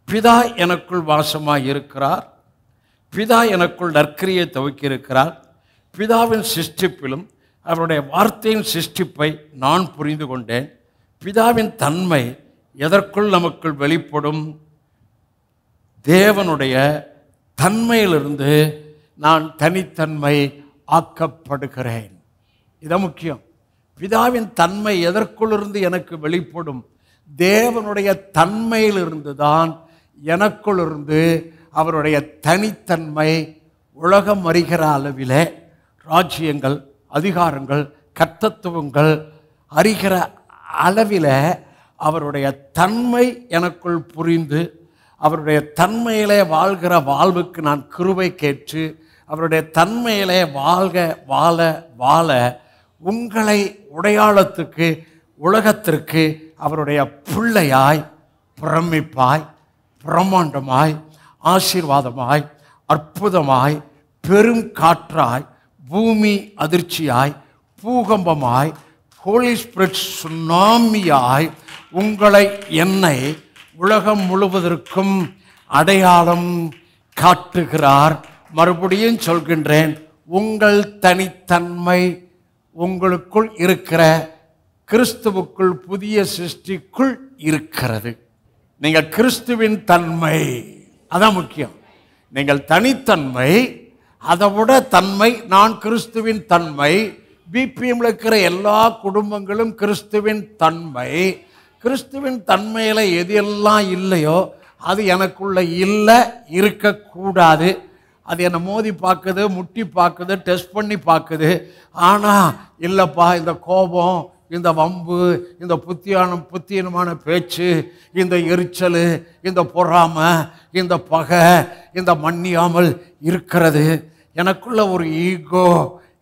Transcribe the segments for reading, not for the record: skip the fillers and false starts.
பிதா எனக்குள் வாசமாய் இருக்கிறார், பிதா எனக்குள் நற்கிரியை துவக்கியிருக்கிறார். பிதாவின் சிருஷ்டிப்பிலும் அவருடைய வார்த்தையின் சிருஷ்டிப்பை நான் புரிந்து கொண்டேன். பிதாவின் தன்மை எதற்குள் நமக்குள் வெளிப்படும்? தேவனுடைய தன்மையிலிருந்து நான் தனித்தன்மை ஆக்கப்படுகிறேன். இதான் முக்கியம். பிதாவின் தன்மை எதற்குள்ளிருந்து எனக்கு வெளிப்படும்? தேவனுடைய தன்மையிலிருந்து தான் எனக்குள்ளிருந்து அவருடைய தனித்தன்மை உலகம் அறிகிற அளவிலே ராஜ்யங்கள், அதிகாரங்கள், கர்த்தத்துவங்கள் அறிகிற அளவில் அவருடைய தன்மை எனக்குள் புரிந்து அவருடைய தன்மையிலே வாழ்கிற வாழ்வுக்கு நான் கிருபை கேட்டு அவருடைய தன்மையிலே வாழ வாழ உங்களை உடையாளத்துக்கு உலகத்திற்கு அவருடைய பிள்ளையாய் பிரமிப்பாய் பிரம்மாண்டமாய் ஆசீர்வாதமாய் அற்புதமாய் பெரும் காற்றாய் பூமி அதிர்ச்சியாய் பூகம்பமாய் ஹோலி ஸ்பிரிட் சுனாமியாய் உங்களை என்னை உலகம் முழுவதற்கும் அடையாளம் காட்டுகிறார். மறுபடியும் சொல்கின்றேன், உங்கள் தனித்தன்மை உங்களுக்குள் இருக்கிற கிறிஸ்துவுக்குள் புதிய சிருஷ்டிக்குள் இருக்கிறது. நீங்கள் கிறிஸ்துவின் தன்மை, அதான் முக்கியம். நீங்கள் தனித்தன்மை, அதை விட தன்மை, நான் கிறிஸ்துவின் தன்மை. பிபிஎம்ல இருக்கிற எல்லா குடும்பங்களும் கிறிஸ்துவின் தன்மை. கிறிஸ்துவின் தன்மையில் எது எல்லாம் இல்லையோ அது எனக்குள்ள இல்லை, இருக்கக்கூடாது. அது என்னை மோதி பார்க்குது, முட்டி பார்க்குது, டெஸ்ட் பண்ணி பார்க்குது. ஆனால் இல்லைப்பா, இந்த கோபம், இந்த வம்பு, இந்த புத்தியனமான பேச்சு, இந்த எரிச்சல், இந்த பொறாமை, இந்த பகை, இந்த மன்னியாமல் இருக்கிறது, எனக்குள்ள ஒரு ஈகோ,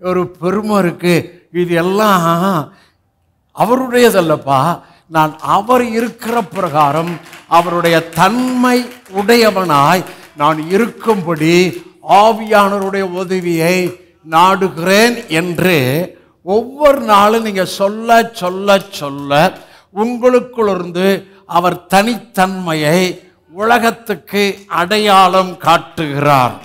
ஒரு பெருமை இருக்கு. இது எல்லாம் அவருடையதல்லப்பா. நான் அவர் இருக்கிற பிரகாரம் அவருடைய தன்மை உடையவனாய் நான் இருக்கும்படி ஆவியானவருடைய உதவியை நாடுகிறேன் என்று ஒவ்வொரு நாளும் நீங்க சொல்ல சொல்ல சொல்ல உங்களுக்குள்ளிருந்து அவர் தனித்தன்மையை உலகத்துக்கு அடையாளம் காட்டுகிறார்.